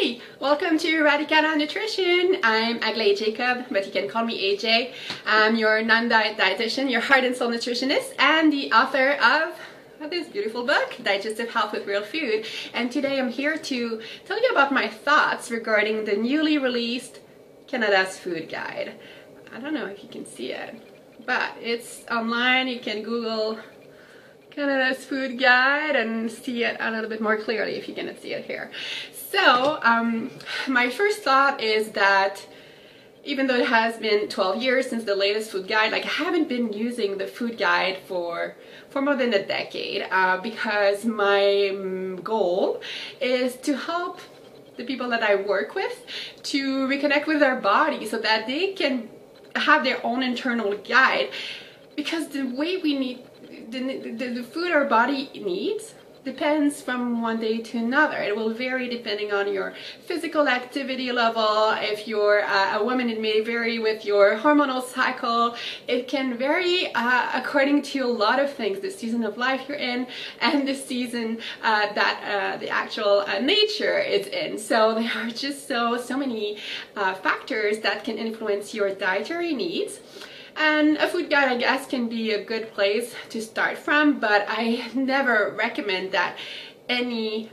Hey, welcome to Radicana Nutrition. I'm Aglaé Jacob, but you can call me AJ. I'm your non-diet dietitian, your heart and soul nutritionist, and the author of this beautiful book, Digestive Health with Real Food. And today I'm here to tell you about my thoughts regarding the newly released Canada's Food Guide. I don't know if you can see it, but it's online. You can Google Canada's Food Guide and see it a little bit more clearly if you cannot see it here. So my first thought is that even though it has been 12 years since the latest food guide, like I haven't been using the food guide for more than a decade because my goal is to help the people that I work with to reconnect with their body so that they can have their own internal guide, because the way we need the food our body needs depends from one day to another. It will vary depending on your physical activity level. If you're a woman, it may vary with your hormonal cycle. It can vary according to a lot of things, the season of life you're in and the season that the actual nature is in. So there are just so many factors that can influence your dietary needs. And a food guide, I guess, can be a good place to start from, but I never recommend that any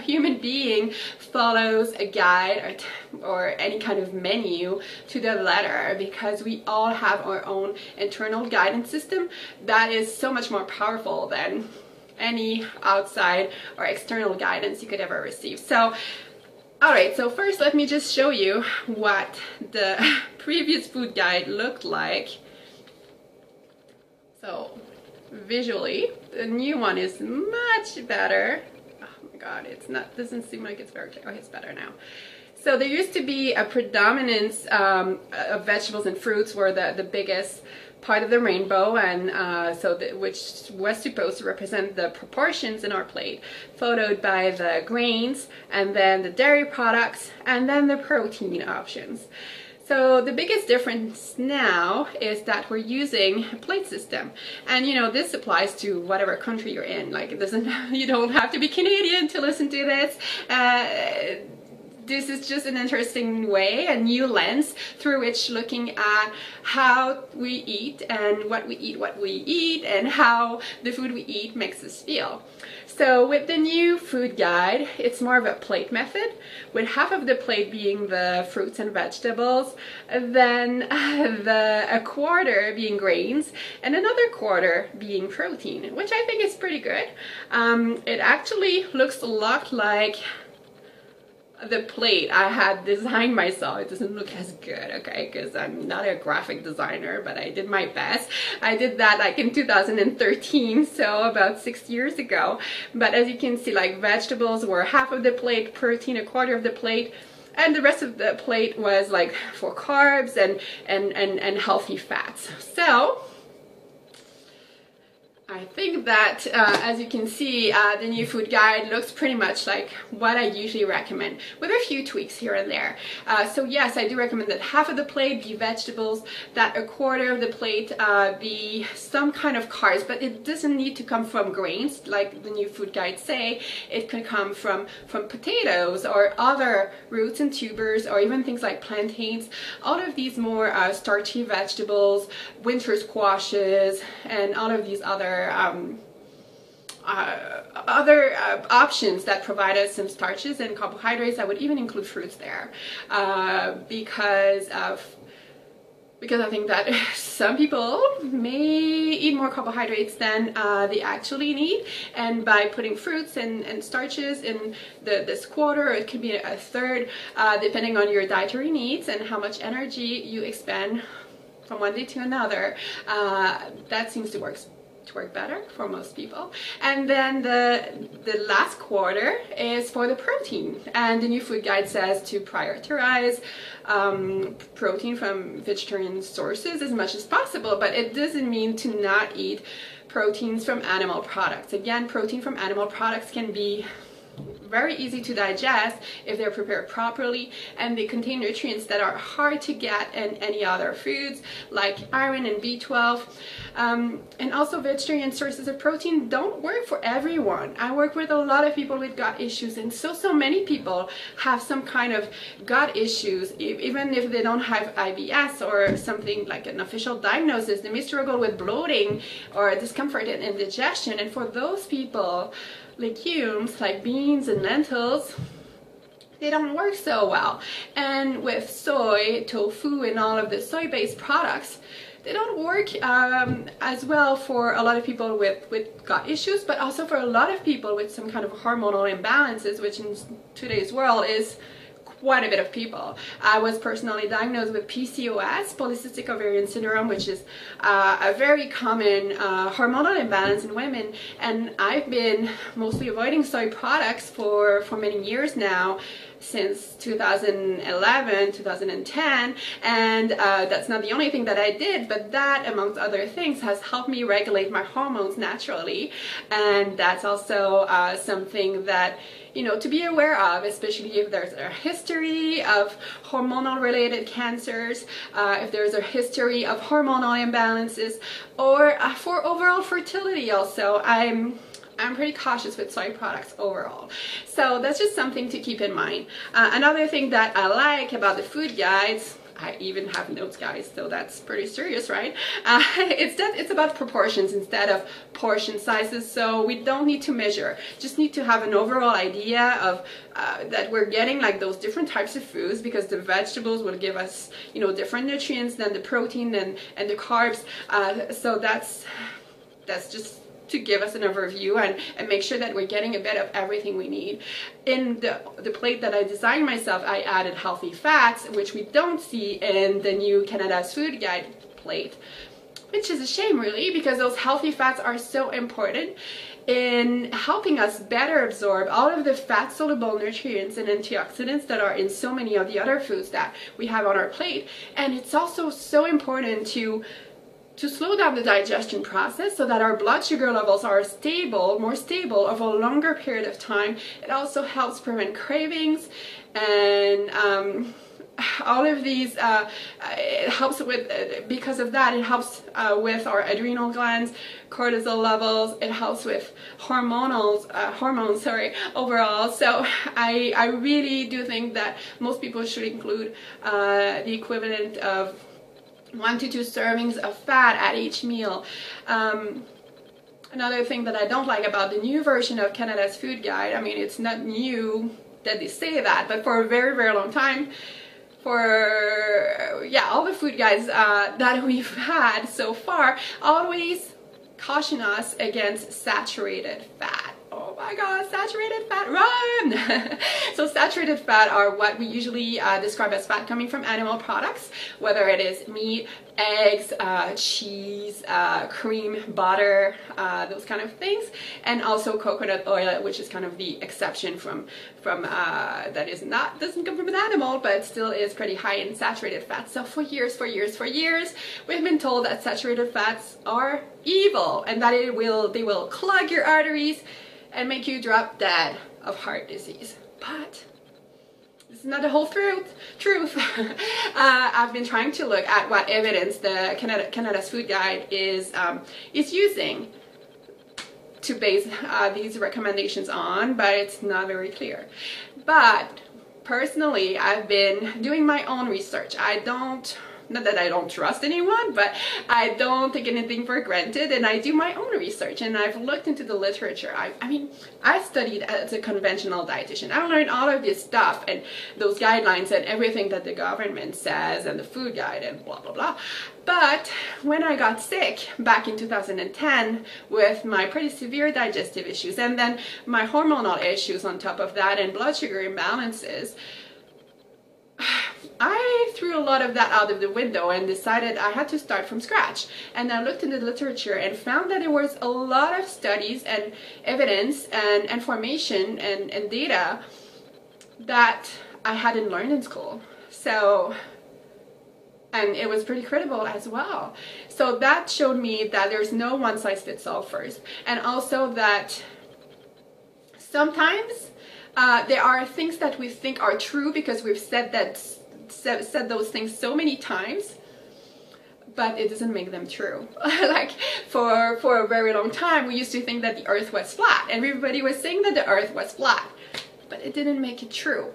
human being follows a guide or any kind of menu to the letter, because we all have our own internal guidance system that is so much more powerful than any outside or external guidance you could ever receive. So alright, so first let me just show you what the previous food guide looked like. So visually, the new one is much better. Oh my god, doesn't seem like it's very clear. Oh, it's better now. So there used to be a predominance of vegetables and fruits were the biggest part of the rainbow, and which was supposed to represent the proportions in our plate, followed by the grains, and then the dairy products, and then the protein options. So the biggest difference now is that we're using a plate system, and you know, this applies to whatever country you're in. Like, it doesn't, you don't have to be Canadian to listen to this. This is just an interesting way, a new lens through which looking at how we eat and what we eat, and how the food we eat makes us feel. So with the new food guide, it's more of a plate method, with half of the plate being the fruits and vegetables, then a quarter being grains, and another quarter being protein, which I think is pretty good. It actually looks a lot like the plate I had designed myself. It doesn't look as good, okay, because I'm not a graphic designer, but I did my best. I did that like in 2013, so about 6 years ago. But as you can see, like, vegetables were half of the plate, protein a quarter of the plate, and the rest of the plate was like for carbs and healthy fats. So I think that, as you can see, the new food guide looks pretty much like what I usually recommend, with a few tweaks here and there. So yes, I do recommend that half of the plate be vegetables, that a quarter of the plate be some kind of carbs, but it doesn't need to come from grains, like the new food guide say. It could come from potatoes or other roots and tubers, or even things like plantains. All of these more starchy vegetables, winter squashes, and all of these other options that provide us some starches and carbohydrates. I would even include fruits there, because I think that some people may eat more carbohydrates than they actually need, and by putting fruits and starches in this quarter, or it could be a third, depending on your dietary needs and how much energy you expend from one day to another, that seems to work better for most people. And then the last quarter is for the protein, and the new food guide says to prioritize protein from vegetarian sources as much as possible, but it doesn't mean to not eat proteins from animal products. Again, protein from animal products can be very easy to digest if they're prepared properly, and they contain nutrients that are hard to get in any other foods like iron and B12. And also vegetarian sources of protein don't work for everyone. I work with a lot of people with gut issues, and so many people have some kind of gut issues. Even if they don't have IBS or something like an official diagnosis, they may struggle with bloating or discomfort in indigestion. And for those people, legumes like beans and lentils, they don't work so well. And with soy, tofu, and all of the soy-based products, they don't work as well for a lot of people with gut issues, but also for a lot of people with some kind of hormonal imbalances, which in today's world is quite a bit of people. I was personally diagnosed with PCOS, polycystic ovarian syndrome, which is a very common hormonal imbalance in women, and I've been mostly avoiding soy products for many years now, since 2011, 2010, and that's not the only thing that I did, but that, amongst other things, has helped me regulate my hormones naturally. And that's also something that, you know, to be aware of, especially if there's a history of hormonal related cancers, if there's a history of hormonal imbalances, or for overall fertility also. I'm pretty cautious with soy products overall. So that's just something to keep in mind. Another thing that I like about the food guides, I even have notes, guys, so that's pretty serious, right? It's about proportions instead of portion sizes, so we don't need to measure, just need to have an overall idea of that we're getting like those different types of foods, because the vegetables will give us, you know, different nutrients than the protein and the carbs. So that's just to give us an overview and make sure that we're getting a bit of everything we need. In the plate that I designed myself, I added healthy fats, which we don't see in the new Canada's Food Guide plate, which is a shame really, because those healthy fats are so important in helping us better absorb all of the fat-soluble nutrients and antioxidants that are in so many of the other foods that we have on our plate. And it's also so important to slow down the digestion process so that our blood sugar levels are stable, more stable over a longer period of time. It also helps prevent cravings, and all of these, it helps with, because of that, it helps with our adrenal glands, cortisol levels, it helps with hormones overall. So I really do think that most people should include the equivalent of 1 to 2 servings of fat at each meal. Another thing that I don't like about the new version of Canada's Food Guide, I mean, it's not new that they say that, but for a very, very long time, for all the food guides that we've had so far, always caution us against saturated fat. Oh my god, saturated fat, run! So saturated fat are what we usually describe as fat coming from animal products, whether it is meat, eggs, cheese, cream, butter, those kind of things, and also coconut oil, which is kind of the exception from that doesn't come from an animal, but still is pretty high in saturated fat. So for years, we've been told that saturated fats are evil, and that they will clog your arteries and make you drop dead of heart disease. But this is not the whole truth. I've been trying to look at what evidence the Canada's Food Guide is using to base these recommendations on, but it's not very clear. But personally, I've been doing my own research. Not that I don't trust anyone, but I don't take anything for granted, and I do my own research, and I've looked into the literature. I studied as a conventional dietitian. I learned all of this stuff and those guidelines and everything that the government says and the food guide and blah blah blah. But when I got sick back in 2010 with my pretty severe digestive issues, and then my hormonal issues on top of that, and blood sugar imbalances, I threw a lot of that out of the window and decided I had to start from scratch. And I looked in the literature and found that there was a lot of studies and evidence and information and data that I hadn't learned in school. So, and it was pretty credible as well. So that showed me that there's no one size fits all first. And also that sometimes There are things that we think are true because we've said those things so many times, but it doesn't make them true. Like for a very long time, we used to think that the earth was flat, and everybody was saying that the earth was flat, but it didn't make it true.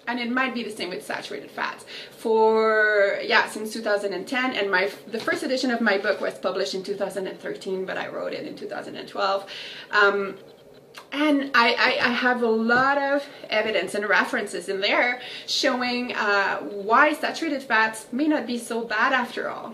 And it might be the same with saturated fats. Since 2010, and the first edition of my book was published in 2013, but I wrote it in 2012. And I have a lot of evidence and references in there showing why saturated fats may not be so bad after all.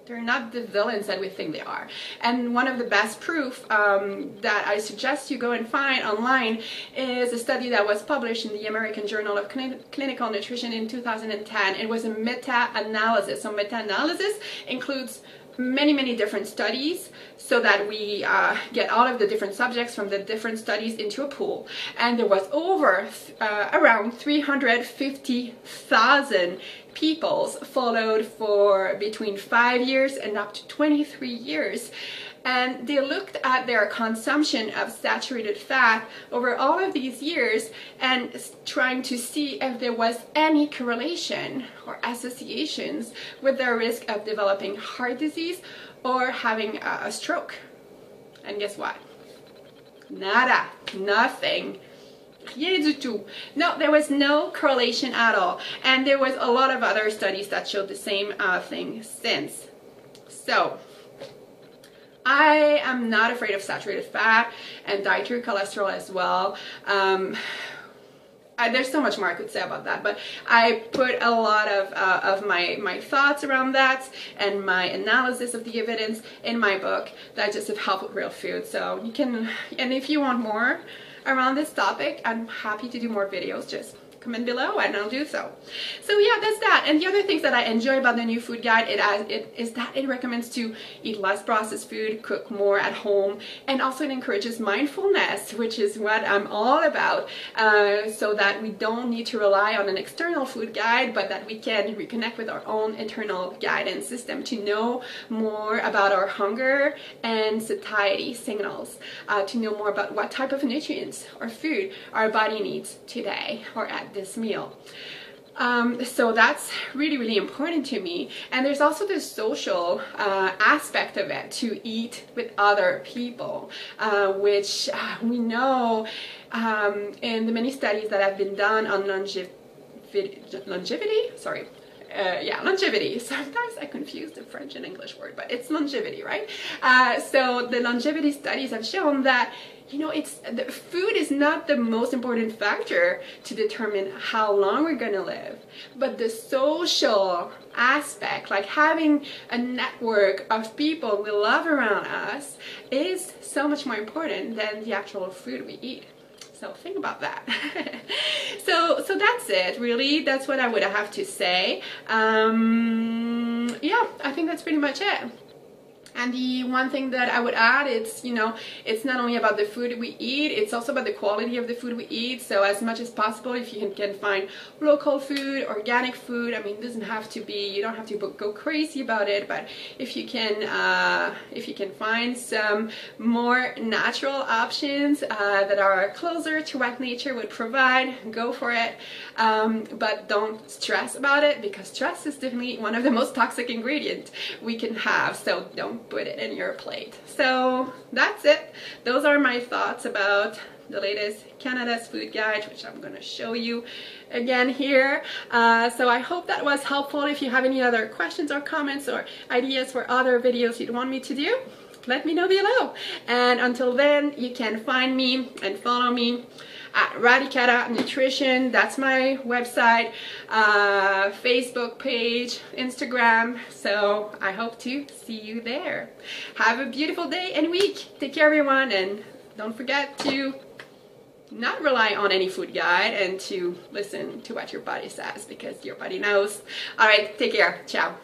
They're not the villains that we think they are. And one of the best proof that I suggest you go and find online is a study that was published in the American Journal of Clinical Nutrition in 2010. It was a meta-analysis. So meta-analysis includes many different studies so that we get all of the different subjects from the different studies into a pool. And there was over around 350,000 people followed for between 5 years and up to 23 years. And they looked at their consumption of saturated fat over all of these years and trying to see if there was any correlation or associations with their risk of developing heart disease or having a stroke. And guess what? Nada, nothing. Rien du tout. No, there was no correlation at all. And there was a lot of other studies that showed the same thing since. So, I am not afraid of saturated fat and dietary cholesterol as well. There's so much more I could say about that, but I put a lot of my thoughts around that and my analysis of the evidence in my book, Digestive Health with Real Food. So you can, and if you want more around this topic, I'm happy to do more videos. Just comment below and I'll do so. So yeah, that's that. And the other things that I enjoy about the new food guide is that it recommends to eat less processed food, cook more at home, and also it encourages mindfulness, which is what I'm all about, so that we don't need to rely on an external food guide, but that we can reconnect with our own internal guidance system to know more about our hunger and satiety signals, to know more about what type of nutrients or food our body needs today or at this meal. So that's really important to me. And there's also the social aspect of it, to eat with other people, which we know in the many studies that have been done on longevity. Sometimes I confuse the French and English word, but it's longevity, right? So the longevity studies have shown that, you know, the food is not the most important factor to determine how long we're going to live, but the social aspect, like having a network of people we love around us, is so much more important than the actual food we eat. So think about that. So that's it, really. That's what I would have to say. Yeah, I think that's pretty much it. And the one thing that I would add, it's, you know, it's not only about the food we eat, it's also about the quality of the food we eat. So as much as possible, if you can find local food, organic food, I mean, it doesn't have to be, you don't have to go crazy about it, but if you can find some more natural options that are closer to what nature would provide, go for it. But don't stress about it, because stress is definitely one of the most toxic ingredients we can have. So don't put it in your plate. So that's it. Those are my thoughts about the latest Canada's food guide, which I'm going to show you again here. So I hope that was helpful. If you have any other questions or comments or ideas for other videos you'd want me to do, let me know below. And until then, you can find me and follow me at Radicata Nutrition. That's my website, Facebook page, Instagram. So I hope to see you there. Have a beautiful day and week. Take care, everyone, and don't forget to not rely on any food guide and to listen to what your body says, because your body knows. All right, take care. Ciao.